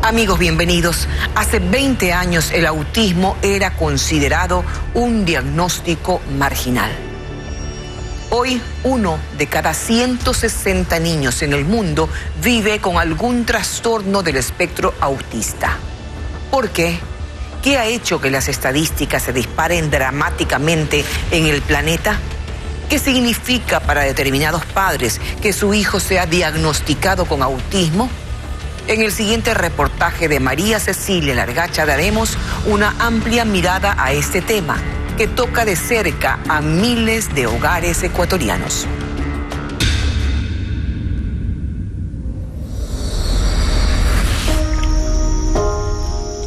Amigos, bienvenidos. Hace 20 años el autismo era considerado un diagnóstico marginal. Hoy, 1 de cada 160 niños en el mundo vive con algún trastorno del espectro autista. ¿Por qué? ¿Qué ha hecho que las estadísticas se disparen dramáticamente en el planeta? ¿Qué significa para determinados padres que su hijo sea diagnosticado con autismo? En el siguiente reportaje de María Cecilia Largacha daremos una amplia mirada a este tema que toca de cerca a miles de hogares ecuatorianos.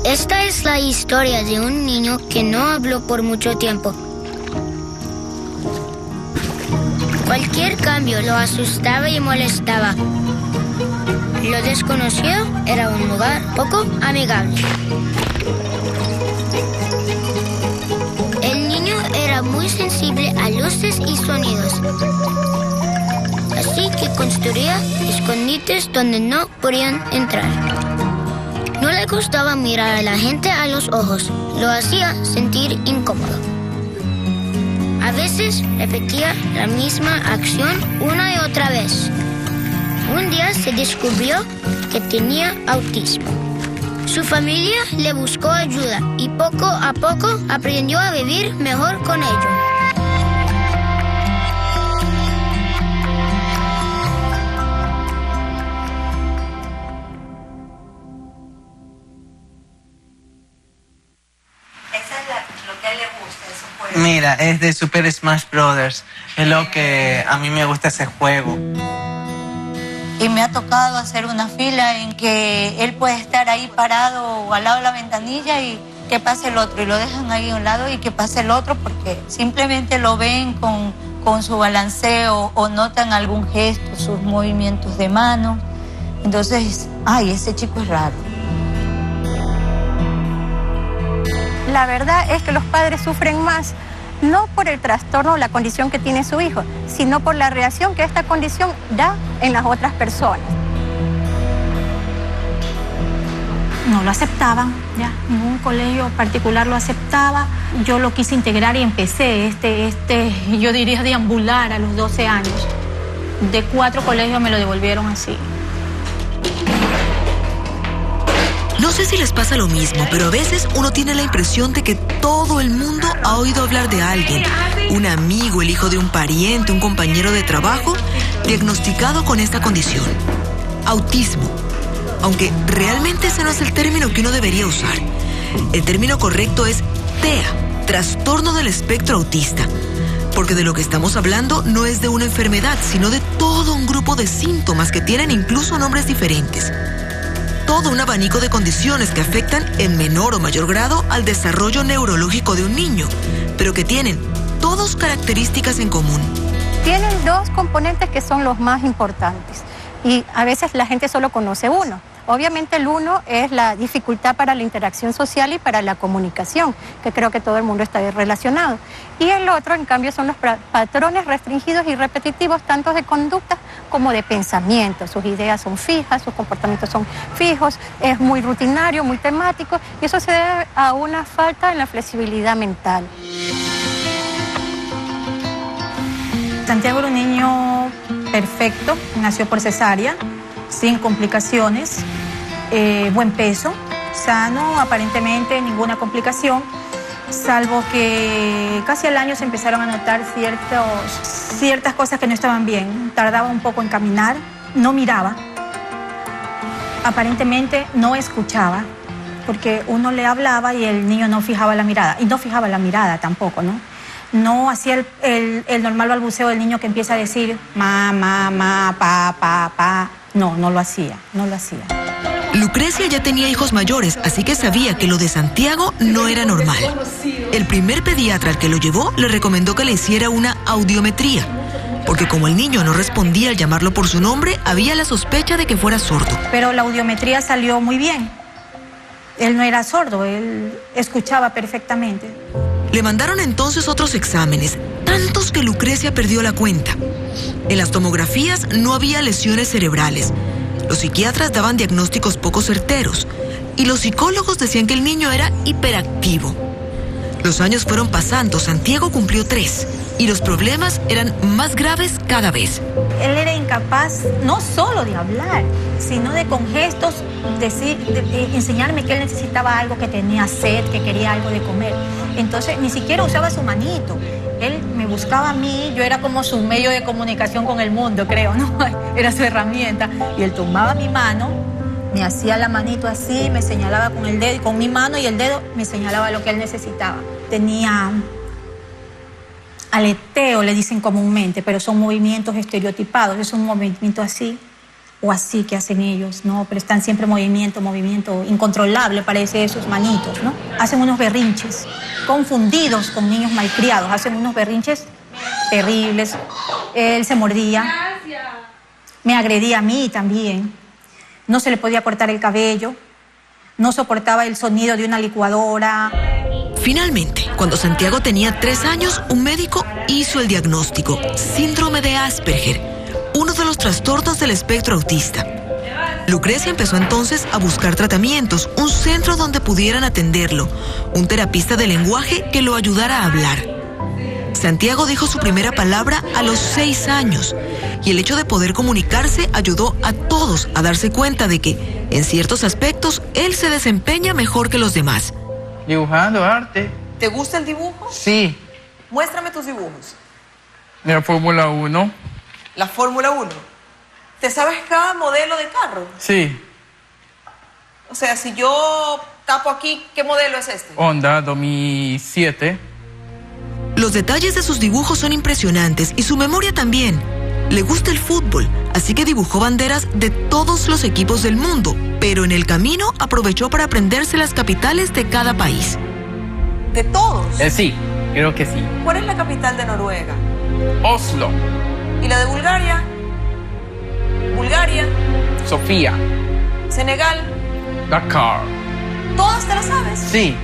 Esta es la historia de un niño que no habló por mucho tiempo. Cualquier cambio lo asustaba y molestaba. Lo desconocido era un lugar poco amigable. El niño era muy sensible a luces y sonidos, así que construía escondites donde no podían entrar. No le gustaba mirar a la gente a los ojos, lo hacía sentir incómodo. A veces repetía la misma acción una y otra vez. Un día se descubrió que tenía autismo. Su familia le buscó ayuda y poco a poco aprendió a vivir mejor con ello. Lo que a él le gusta, ese juego. Mira, es de Super Smash Brothers. Es lo que a mí me gusta, ese juego. Y me ha tocado hacer una fila en que él puede estar ahí parado al lado de la ventanilla y que pase el otro. Y lo dejan ahí a un lado y que pase el otro porque simplemente lo ven con su balanceo o notan algún gesto, sus movimientos de mano. Entonces, ay, ese chico es raro. La verdad es que los padres sufren más, no por el trastorno o la condición que tiene su hijo, sino por la reacción que esta condición da en las otras personas. No lo aceptaban, ya, ningún colegio particular lo aceptaba. Yo lo quise integrar y empecé, yo diría, deambular a los 12 años. De 4 colegios me lo devolvieron así. No sé si les pasa lo mismo, pero a veces uno tiene la impresión de que todo el mundo ha oído hablar de alguien, un amigo, el hijo de un pariente, un compañero de trabajo, diagnosticado con esta condición, autismo. Aunque realmente ese no es el término que uno debería usar. El término correcto es TEA, trastorno del espectro autista. Porque de lo que estamos hablando no es de una enfermedad, sino de todo un grupo de síntomas que tienen incluso nombres diferentes. Todo un abanico de condiciones que afectan en menor o mayor grado al desarrollo neurológico de un niño, pero que tienen todas características en común. Tienen 2 componentes que son los más importantes y a veces la gente solo conoce uno. Obviamente el uno es la dificultad para la interacción social y para la comunicación, que creo que todo el mundo está relacionado. Y el otro, en cambio, son los patrones restringidos y repetitivos, tanto de conducta como de pensamiento. Sus ideas son fijas, sus comportamientos son fijos, es muy rutinario, muy temático, y eso se debe a una falta en la flexibilidad mental. Santiago era un niño perfecto, nació por cesárea, sin complicaciones, buen peso, sano, aparentemente ninguna complicación, salvo que casi al año se empezaron a notar ciertas cosas que no estaban bien. Tardaba un poco en caminar, no miraba, aparentemente no escuchaba, porque uno le hablaba y el niño no fijaba la mirada, y no fijaba la mirada tampoco, ¿no? No hacía el normal balbuceo del niño que empieza a decir ma, pa, pa. No lo hacía. Lucrecia ya tenía hijos mayores, así que sabía que lo de Santiago no era normal. El primer pediatra al que lo llevó le recomendó que le hiciera una audiometría, porque como el niño no respondía al llamarlo por su nombre, había la sospecha de que fuera sordo. Pero la audiometría salió muy bien. Él no era sordo, él escuchaba perfectamente. Le mandaron entonces otros exámenes, tantos que Lucrecia perdió la cuenta. En las tomografías no había lesiones cerebrales, Los psiquiatras daban diagnósticos poco certeros y los psicólogos decían que el niño era hiperactivo. Los años fueron pasando, Santiago cumplió 3 y los problemas eran más graves cada vez. Él era incapaz no solo de hablar, sino de con gestos de enseñarme que él necesitaba algo, que tenía sed, que quería algo de comer. Entonces ni siquiera usaba su manito. Él me buscaba a mí, yo era como su medio de comunicación con el mundo, creo, ¿no? Era su herramienta. Y él tomaba mi mano, me hacía la manito así, me señalaba con el dedo, con mi mano y el dedo me señalaba lo que él necesitaba. Tenía aleteo, le dicen comúnmente, pero son movimientos estereotipados. Es un movimiento así o así que hacen ellos, ¿no? Pero están siempre movimiento incontrolable, parece sus manitos, ¿no? Hacen unos berrinches, confundidos con niños malcriados, hacen unos berrinches terribles. Él se mordía, me agredía a mí también, no se le podía cortar el cabello, no soportaba el sonido de una licuadora. Finalmente, cuando Santiago tenía 3 años, un médico hizo el diagnóstico: síndrome de Asperger, uno de los trastornos del espectro autista. Lucrecia empezó entonces a buscar tratamientos, un centro donde pudieran atenderlo, un terapista de lenguaje que lo ayudara a hablar. Santiago dijo su primera palabra a los 6 años y el hecho de poder comunicarse ayudó a todos a darse cuenta de que, en ciertos aspectos, él se desempeña mejor que los demás. Dibujando arte. ¿Te gusta el dibujo? Sí. Muéstrame tus dibujos. La Fórmula 1. La Fórmula 1. ¿Te sabes cada modelo de carro? Sí. O sea, si yo tapo aquí, ¿qué modelo es este? Honda 2007. Los detalles de sus dibujos son impresionantes y su memoria también. Le gusta el fútbol, así que dibujó banderas de todos los equipos del mundo, pero en el camino aprovechó para aprenderse las capitales de cada país. ¿De todos? Sí, creo que sí. ¿Cuál es la capital de Noruega? Oslo. ¿Y la de Bulgaria? Bulgaria. Sofía. Senegal. Dakar. ¿Todas te las sabes? Sí.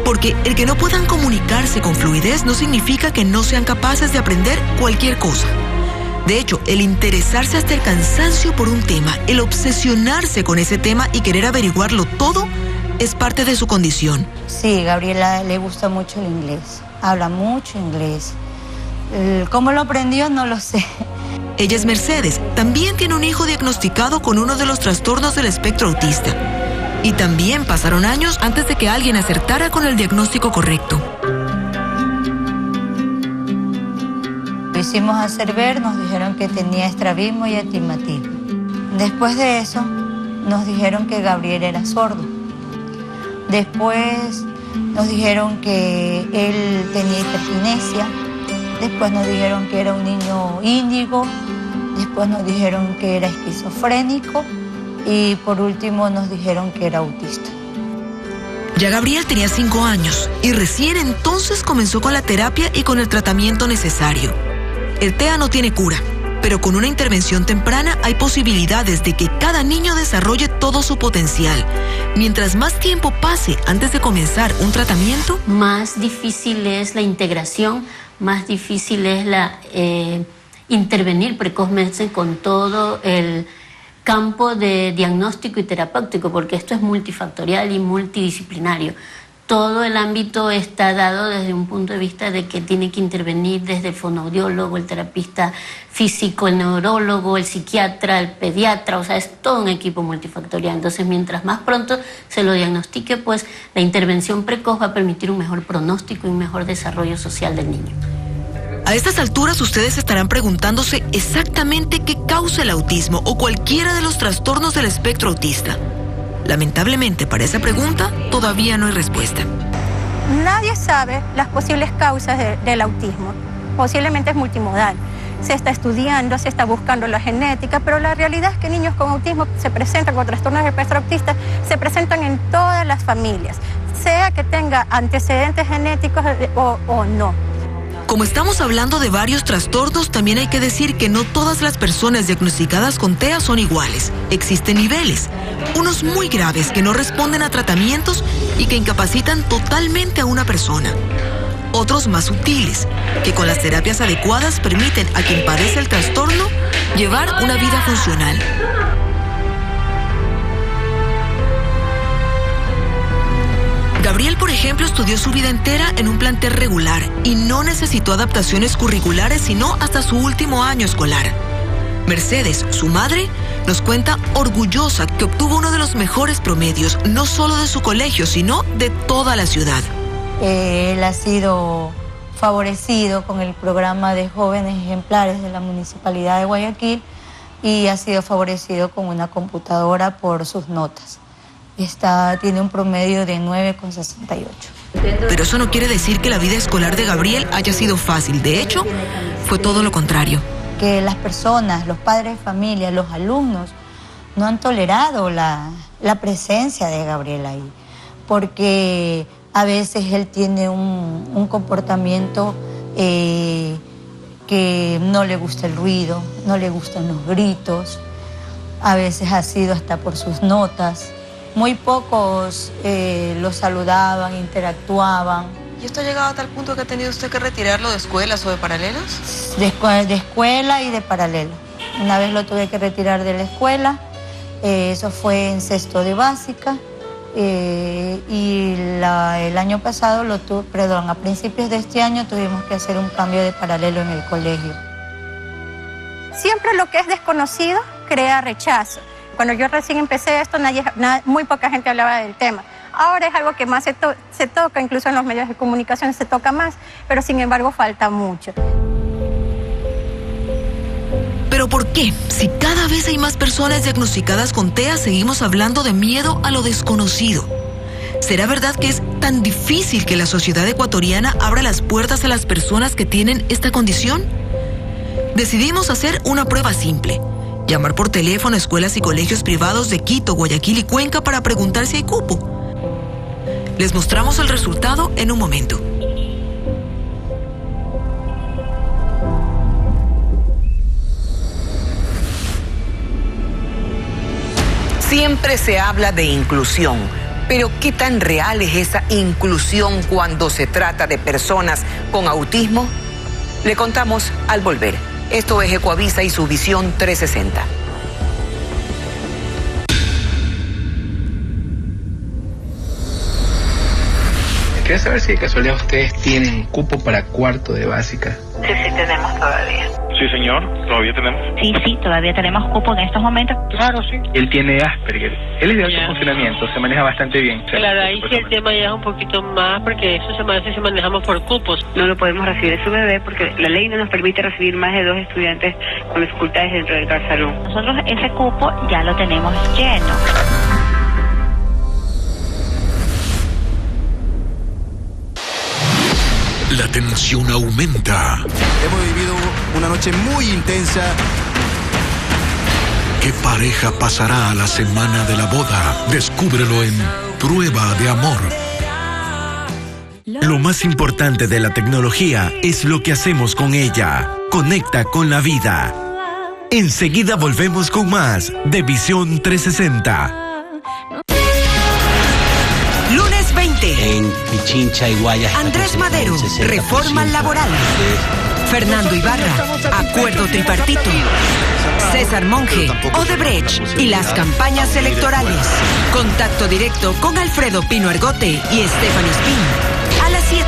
Porque el que no puedan comunicarse con fluidez no significa que no sean capaces de aprender cualquier cosa. De hecho, el interesarse hasta el cansancio por un tema, el obsesionarse con ese tema y querer averiguarlo todo, es parte de su condición. Sí, Gabriela le gusta mucho el inglés, habla mucho inglés. ¿Cómo lo aprendió? No lo sé. Ella es Mercedes, también tiene un hijo diagnosticado con uno de los trastornos del espectro autista. Y también pasaron años antes de que alguien acertara con el diagnóstico correcto. Lo hicimos hacer ver, nos dijeron que tenía estrabismo y astigmatismo. Después de eso, nos dijeron que Gabriel era sordo. Después nos dijeron que él tenía hiperkinesia. Después nos dijeron que era un niño índigo. Después nos dijeron que era esquizofrénico. Y por último nos dijeron que era autista. Ya Gabriel tenía 5 años y recién entonces comenzó con la terapia y con el tratamiento necesario. El TEA no tiene cura, pero con una intervención temprana hay posibilidades de que cada niño desarrolle todo su potencial. Mientras más tiempo pase antes de comenzar un tratamiento, más difícil es la integración, más difícil es intervenir precozmente con todo el campo de diagnóstico y terapéutico, porque esto es multifactorial y multidisciplinario. Todo el ámbito está dado desde un punto de vista de que tiene que intervenir desde el fonoaudiólogo, el terapista físico, el neurólogo, el psiquiatra, el pediatra, o sea, es todo un equipo multifactorial. Entonces, mientras más pronto se lo diagnostique, pues la intervención precoz va a permitir un mejor pronóstico y un mejor desarrollo social del niño. A estas alturas ustedes estarán preguntándose exactamente qué causa el autismo o cualquiera de los trastornos del espectro autista. Lamentablemente, para esa pregunta todavía no hay respuesta. Nadie sabe las posibles causas del autismo. Posiblemente es multimodal. Se está estudiando, se está buscando la genética, pero la realidad es que niños con autismo se presentan con trastornos del espectro autista, se presentan en todas las familias, sea que tenga antecedentes genéticos o no. Como estamos hablando de varios trastornos, también hay que decir que no todas las personas diagnosticadas con TEA son iguales. Existen niveles, unos muy graves que no responden a tratamientos y que incapacitan totalmente a una persona. Otros más sutiles, que con las terapias adecuadas permiten a quien padece el trastorno llevar una vida funcional. ejemplo, estudió su vida entera en un plantel regular y no necesitó adaptaciones curriculares sino hasta su último año escolar. Mercedes, su madre, nos cuenta orgullosa que obtuvo uno de los mejores promedios, no solo de su colegio, sino de toda la ciudad. Él ha sido favorecido con el programa de jóvenes ejemplares de la Municipalidad de Guayaquil y ha sido favorecido con una computadora por sus notas. Tiene un promedio de 9,68. Pero eso no quiere decir que la vida escolar de Gabriel haya sido fácil. De hecho, fue todo lo contrario. Que las personas, los padres de familia, los alumnos, no han tolerado la presencia de Gabriel ahí, porque a veces él tiene un comportamiento que no le gusta el ruido, no le gustan los gritos, a veces ha sido hasta por sus notas. Muy pocos lo saludaban, interactuaban. ¿Y esto ha llegado a tal punto que ha tenido usted que retirarlo de escuelas o de paralelos? De escuela y de paralelo. Una vez lo tuve que retirar de la escuela, eso fue en sexto de básica, y el año pasado, a principios de este año tuvimos que hacer un cambio de paralelo en el colegio. Siempre lo que es desconocido crea rechazo. Cuando yo recién empecé esto, muy poca gente hablaba del tema. Ahora es algo que más se toca, incluso en los medios de comunicación se toca más, pero sin embargo falta mucho. ¿Pero por qué? Si cada vez hay más personas diagnosticadas con TEA, seguimos hablando de miedo a lo desconocido. ¿Será verdad que es tan difícil que la sociedad ecuatoriana abra las puertas a las personas que tienen esta condición? Decidimos hacer una prueba simple. Llamar por teléfono a escuelas y colegios privados de Quito, Guayaquil y Cuenca para preguntar si hay cupo. Les mostramos el resultado en un momento. Siempre se habla de inclusión, pero ¿qué tan real es esa inclusión cuando se trata de personas con autismo? Le contamos al volver. Esto es Ecuavisa y su Visión 360. Quería saber si de casualidad ustedes tienen cupo para cuarto de básica. Sí, tenemos todavía. Sí, señor, todavía tenemos. Sí, todavía tenemos cupo en estos momentos. Claro, sí. Él tiene Asperger. Él es de alto funcionamiento, se maneja bastante bien. Claro, ahí sí el tema ya es un poquito más, porque eso se maneja si manejamos por cupos. No lo podemos recibir de su bebé porque la ley no nos permite recibir más de 2 estudiantes con dificultades dentro del salón. Nosotros ese cupo ya lo tenemos lleno. La tensión aumenta. Hemos vivido una noche muy intensa. ¿Qué pareja pasará a la semana de la boda? Descúbrelo en Prueba de Amor. Lo más importante de la tecnología es lo que hacemos con ella. Conecta con la vida. Enseguida volvemos con más de Visión 360. Lunes 20. En Pichincha y Guayas. Andrés Madero, reforma laboral. Fernando Ibarra, acuerdo tripartito. César Monge, Odebrecht y las campañas electorales. Contacto directo con Alfredo Pino Ergote y Stephanie Spin. A las 7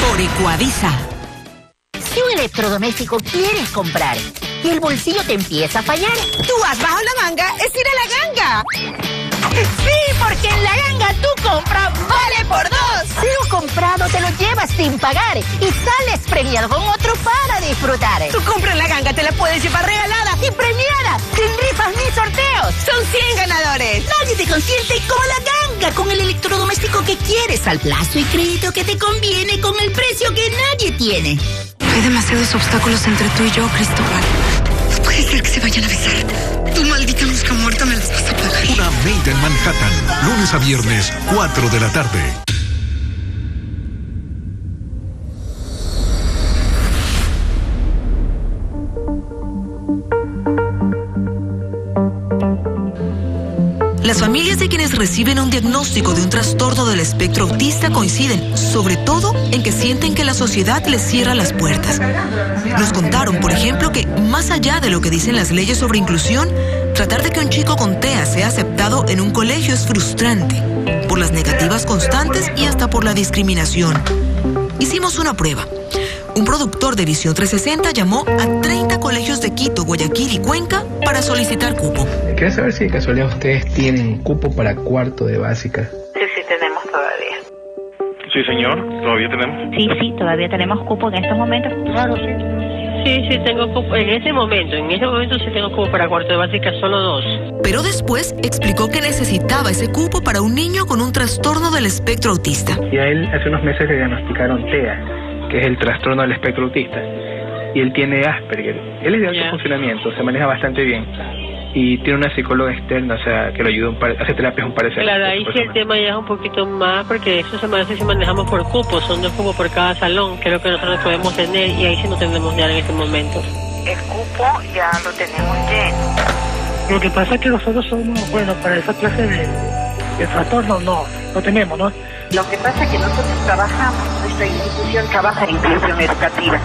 por Ecuavisa. Si un electrodoméstico quieres comprar y el bolsillo te empieza a fallar, tú has bajo la manga, es ir a la ganga. Sí, porque en La Ganga tú compras vale por 2. Lo comprado te lo llevas sin pagar y sales premiado con otro para disfrutar. Tú compras en La Ganga, te la puedes llevar regalada y premiada, sin rifas ni sorteos. Son 100 ganadores. Nadie te consiente como La Ganga, con el electrodoméstico que quieres, al plazo y crédito que te conviene, con el precio que nadie tiene. Hay demasiados obstáculos entre tú y yo, Cristóbal. No puede ser que se vayan a besar. Tu maldita mosca muerta me las vas a pagar. Una Made en Manhattan, lunes a viernes, 4 de la tarde. Las familias de quienes reciben un diagnóstico de un trastorno del espectro autista coinciden, sobre todo, en que sienten que la sociedad les cierra las puertas. Nos contaron, por ejemplo, que más allá de lo que dicen las leyes sobre inclusión, tratar de que un chico con TEA sea aceptado en un colegio es frustrante por las negativas expectativas constantes y hasta por la discriminación. Hicimos una prueba. Un productor de Visión 360 llamó a 30 colegios de Quito, Guayaquil y Cuenca para solicitar cupo. Quería saber si de casualidad ustedes tienen cupo para cuarto de básica. Sí, tenemos todavía. Sí, señor, todavía tenemos. Sí, todavía tenemos cupo en estos momentos. Claro, sí. Sí, tengo cupo. En ese momento sí tengo cupo para cuarto de básica, solo 2. Pero después explicó que necesitaba ese cupo para un niño con un trastorno del espectro autista. Y a él hace unos meses le diagnosticaron TEA, que es el trastorno del espectro autista. Y él tiene Asperger. Él es de alto funcionamiento, se maneja bastante bien. Y tiene una psicóloga externa, o sea, que lo ayuda, hace terapias un par de semanas. Claro, ahí sí el tema ya es un poquito más, porque eso se maneja si manejamos por cupos, son 2 cupos por cada salón, que es lo que nosotros podemos tener, y ahí sí no tenemos ya en este momento. El cupo ya lo tenemos lleno. Lo que pasa es que nosotros somos, bueno, para esa clase de trastornos no tenemos, ¿no? Lo que pasa es que nosotros trabajamos, nuestra institución trabaja en inclusión educativa,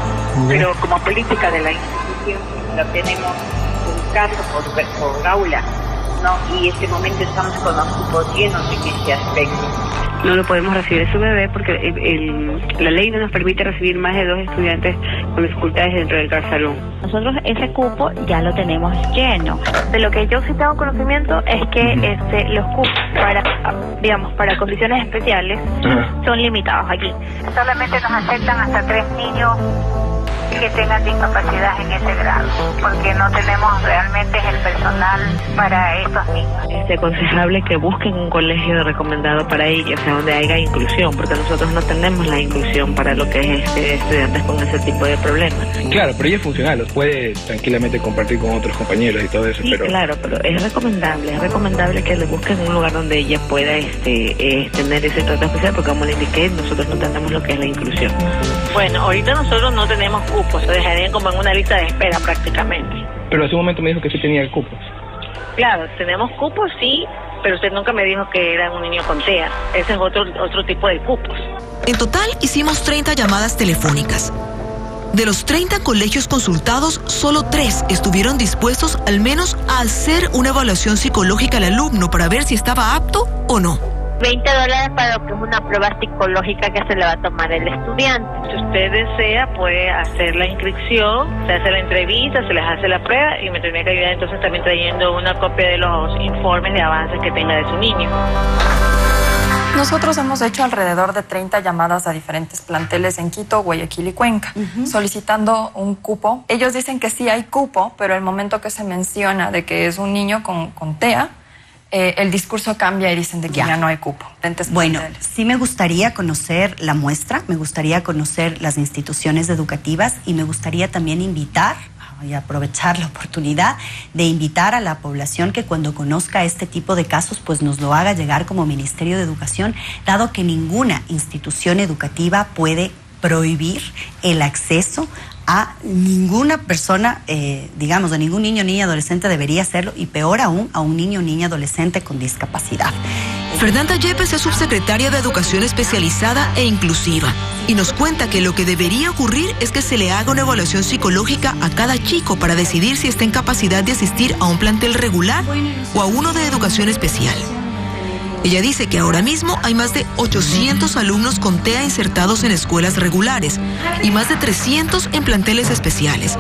pero como política de la institución lo tenemos un caso por aula, ¿no? Y en este momento estamos con los cupos llenos en este aspecto. No lo podemos recibir su bebé porque la ley no nos permite recibir más de 2 estudiantes con dificultades dentro del salón. Nosotros ese cupo ya lo tenemos lleno. De lo que yo sí tengo conocimiento es que los cupos para condiciones especiales son limitados aquí. Solamente nos aceptan hasta 3 niños que tengan discapacidad en ese grado, porque no tenemos realmente el personal para estos niños. Es aconsejable que busquen un colegio recomendado para ellos, o sea, donde haya inclusión, porque nosotros no tenemos la inclusión para lo que es estudiantes con ese tipo de problemas. Claro, pero ella es funcional, los puede tranquilamente compartir con otros compañeros y todo eso. Sí, claro, pero es recomendable que le busquen un lugar donde ella pueda tener ese trato especial, porque como le indiqué, nosotros no tenemos lo que es la inclusión. Bueno, ahorita nosotros no tenemos cupos, se dejarían como en una lista de espera prácticamente. Pero hace un momento me dijo que sí tenía cupos. Claro, tenemos cupos, sí, pero usted nunca me dijo que era un niño con TEA. Ese es otro tipo de cupos. En total hicimos 30 llamadas telefónicas. De los 30 colegios consultados, solo 3 estuvieron dispuestos al menos a hacer una evaluación psicológica al alumno para ver si estaba apto o no. $20 para lo que es una prueba psicológica que se le va a tomar el estudiante. Si usted desea, puede hacer la inscripción, se hace la entrevista, se les hace la prueba y me tendría que ayudar entonces también trayendo una copia de los informes de avances que tenga de su niño. Nosotros hemos hecho alrededor de 30 llamadas a diferentes planteles en Quito, Guayaquil y Cuenca, solicitando un cupo. Ellos dicen que sí hay cupo, pero el momento que se menciona de que es un niño con TEA, el discurso cambia y dicen de que ya no hay cupo. Bueno, sí me gustaría conocer la muestra, me gustaría conocer las instituciones educativas y me gustaría también invitar y aprovechar la oportunidad de invitar a la población que cuando conozca este tipo de casos pues nos lo haga llegar como Ministerio de Educación, dado que ninguna institución educativa puede prohibir el acceso a ninguna persona, digamos, a ningún niño o niña adolescente debería hacerlo, y peor aún a un niño o niña adolescente con discapacidad. Fernanda Yepes es subsecretaria de Educación Especializada e Inclusiva y nos cuenta que lo que debería ocurrir es que se le haga una evaluación psicológica a cada chico para decidir si está en capacidad de asistir a un plantel regular o a uno de educación especial. Ella dice que ahora mismo hay más de 800 alumnos con TEA insertados en escuelas regulares y más de 300 en planteles especiales.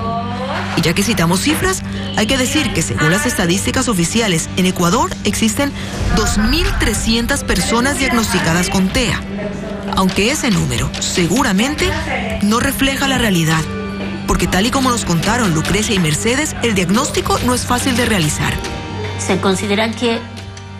Y ya que citamos cifras, hay que decir que según las estadísticas oficiales, en Ecuador existen 2.300 personas diagnosticadas con TEA, aunque ese número seguramente no refleja la realidad, porque tal y como nos contaron Lucrecia y Mercedes, el diagnóstico no es fácil de realizar. Se considera que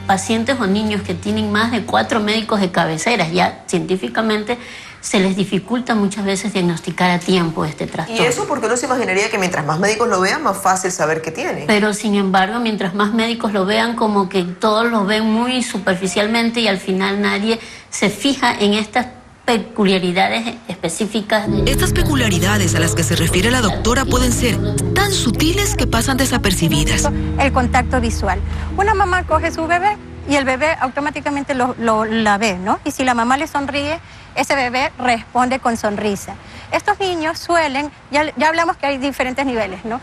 pacientes o niños que tienen más de 4 médicos de cabecera, ya científicamente se les dificulta muchas veces diagnosticar a tiempo este trastorno. Y eso porque uno se imaginaría que mientras más médicos lo vean, más fácil saber qué tiene. Pero sin embargo, mientras más médicos lo vean, como que todos lo ven muy superficialmente y al final nadie se fija en estas peculiaridades específicas. Estas peculiaridades a las que se refiere la doctora pueden ser tan sutiles que pasan desapercibidas. El contacto visual. Una mamá coge su bebé y el bebé automáticamente la ve, ¿no? Y si la mamá le sonríe, ese bebé responde con sonrisa. Estos niños suelen, ya hablamos que hay diferentes niveles, ¿no?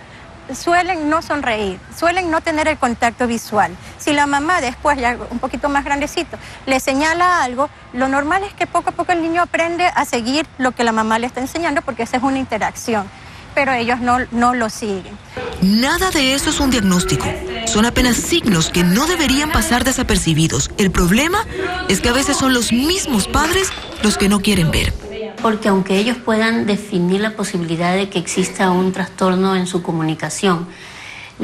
suelen no sonreír, suelen no tener el contacto visual. Si la mamá después, ya un poquito más grandecito, le señala algo, lo normal es que poco a poco el niño aprende a seguir lo que la mamá le está enseñando, porque esa es una interacción, pero ellos no lo siguen. Nada de eso es un diagnóstico. Son apenas signos que no deberían pasar desapercibidos. El problema es que a veces son los mismos padres los que no quieren ver. Porque aunque ellos puedan definir la posibilidad de que exista un trastorno en su comunicación,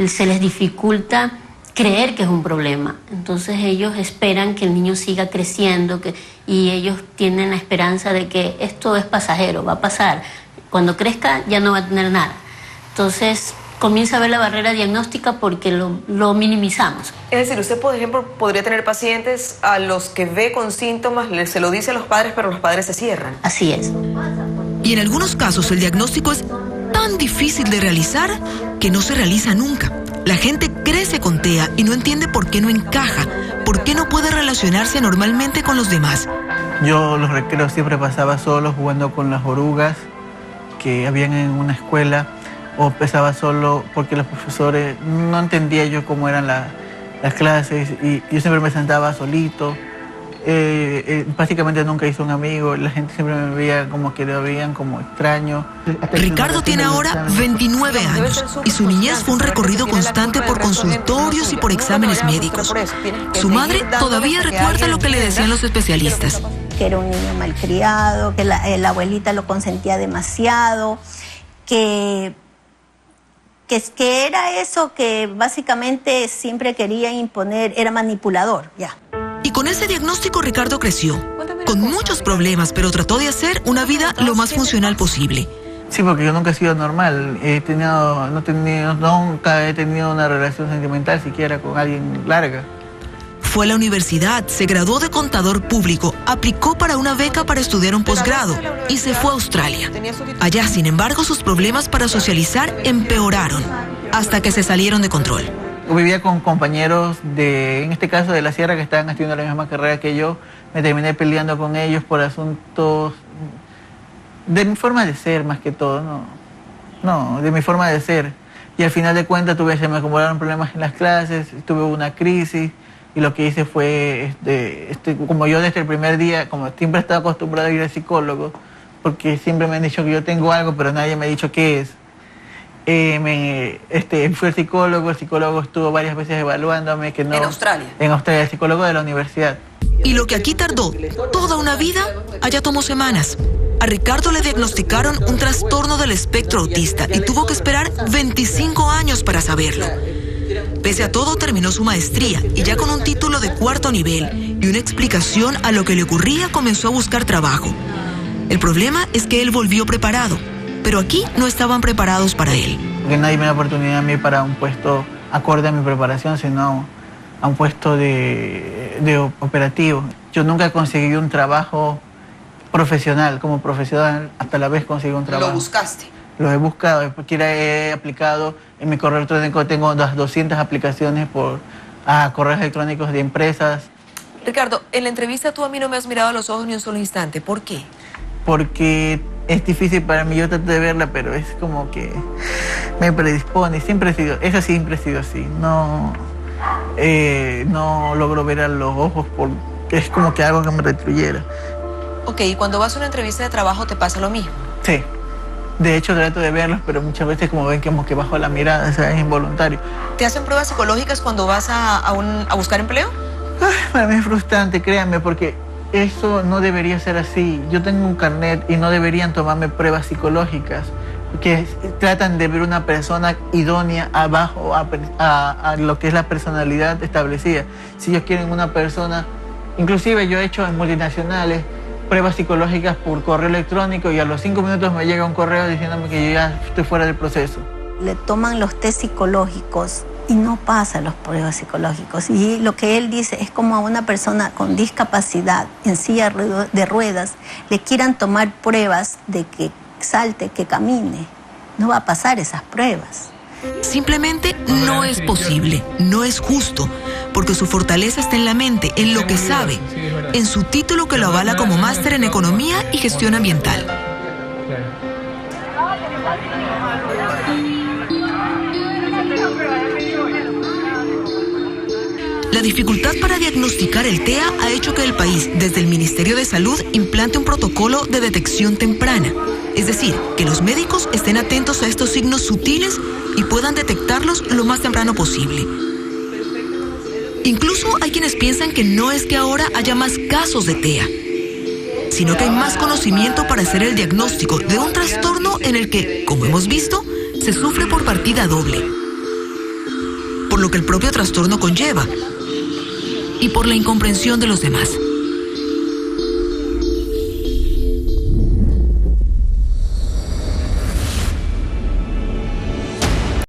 se les dificulta creer que es un problema. Entonces ellos esperan que el niño siga creciendo y ellos tienen la esperanza de que esto es pasajero, va a pasar. Cuando crezca ya no va a tener nada. Entonces comienza a ver la barrera diagnóstica porque lo minimizamos. Es decir, usted, por ejemplo, podría tener pacientes a los que ve con síntomas, se lo dice a los padres, pero los padres se cierran. Así es. Y en algunos casos el diagnóstico es tan difícil de realizar que no se realiza nunca. La gente crece con TEA y no entiende por qué no encaja, por qué no puede relacionarse normalmente con los demás. Yo los recreos siempre pasaba solo jugando con las orugas que habían en una escuela, o empezaba solo porque los profesores, no entendía yo cómo eran las clases y yo siempre me sentaba solito. Básicamente nunca hice un amigo, la gente siempre me veía como que lo veían como extraño. Ricardo tiene ahora 29 años y su niñez fue un recorrido constante por consultorios y por exámenes médicos. Su madre todavía recuerda lo que le decían los especialistas. Que era un niño malcriado, que la abuelita lo consentía demasiado, que era eso que básicamente siempre quería imponer, era manipulador, ya. Y con ese diagnóstico Ricardo creció, con muchos problemas, pero trató de hacer una vida lo más funcional posible. Sí, porque yo nunca he sido normal, nunca he tenido una relación sentimental siquiera con alguien larga. Fue a la universidad, se graduó de contador público, aplicó para una beca para estudiar un posgrado y se fue a Australia. Allá, sin embargo, sus problemas para socializar empeoraron hasta que se salieron de control. Vivía con compañeros en este caso de la sierra, que estaban estudiando la misma carrera que yo. Me terminé peleando con ellos por asuntos de mi forma de ser, más que todo, de mi forma de ser. Y al final de cuentas se me acumularon problemas en las clases, tuve una crisis. Y lo que hice fue, como yo desde el primer día, como siempre estaba acostumbrado a ir al psicólogo, porque siempre me han dicho que yo tengo algo, pero nadie me ha dicho qué es. Fui al psicólogo, el psicólogo estuvo varias veces evaluándome. ¿En Australia? En Australia, el psicólogo de la universidad. Y lo que aquí tardó toda una vida, allá tomó semanas. A Ricardo le diagnosticaron un trastorno del espectro autista y tuvo que esperar 25 años para saberlo. Pese a todo, terminó su maestría y ya con un título de 4º nivel y una explicación a lo que le ocurría, comenzó a buscar trabajo. El problema es que él volvió preparado, pero aquí no estaban preparados para él. Porque nadie me da oportunidad a mí para un puesto acorde a mi preparación, sino a un puesto de operativo. Yo nunca conseguí un trabajo profesional, como profesional, hasta la vez conseguí un trabajo. ¿Lo buscaste? Lo he buscado, porque he aplicado, en mi correo electrónico tengo unas 200 aplicaciones a correos electrónicos de empresas. Ricardo, en la entrevista tú a mí no me has mirado a los ojos ni un solo instante. ¿Por qué? Porque es difícil para mí, yo trato de verla, pero es como que me predispone. Siempre he sido así. No logro ver a los ojos porque es como que algo que me retrullera. Ok, ¿y cuando vas a una entrevista de trabajo te pasa lo mismo? Sí. De hecho, trato de verlos, pero muchas veces como ven como que bajo la mirada, o sea, es involuntario. ¿Te hacen pruebas psicológicas cuando vas a buscar empleo? Para mí es frustrante, créanme, porque eso no debería ser así. Yo tengo un carnet y no deberían tomarme pruebas psicológicas, porque tratan de ver una persona idónea abajo a lo que es la personalidad establecida. Si ellos quieren una persona, inclusive yo he hecho en multinacionales, pruebas psicológicas por correo electrónico y a los 5 minutos me llega un correo diciéndome que yo ya estoy fuera del proceso. Le toman los test psicológicos y no pasa los pruebas psicológicos. Y lo que él dice es como a una persona con discapacidad en silla de ruedas le quieran tomar pruebas de que salte, que camine. No va a pasar esas pruebas. Simplemente no es posible, no es justo, porque su fortaleza está en la mente, en lo que sabe, en su título que lo avala como máster en Economía y Gestión Ambiental. La dificultad para diagnosticar el TEA ha hecho que el país, desde el Ministerio de Salud, implante un protocolo de detección temprana. Es decir, que los médicos estén atentos a estos signos sutiles y puedan detectarlos lo más temprano posible. Incluso hay quienes piensan que no es que ahora haya más casos de TEA, sino que hay más conocimiento para hacer el diagnóstico de un trastorno en el que, como hemos visto, se sufre por partida doble, por lo que el propio trastorno conlleva y por la incomprensión de los demás.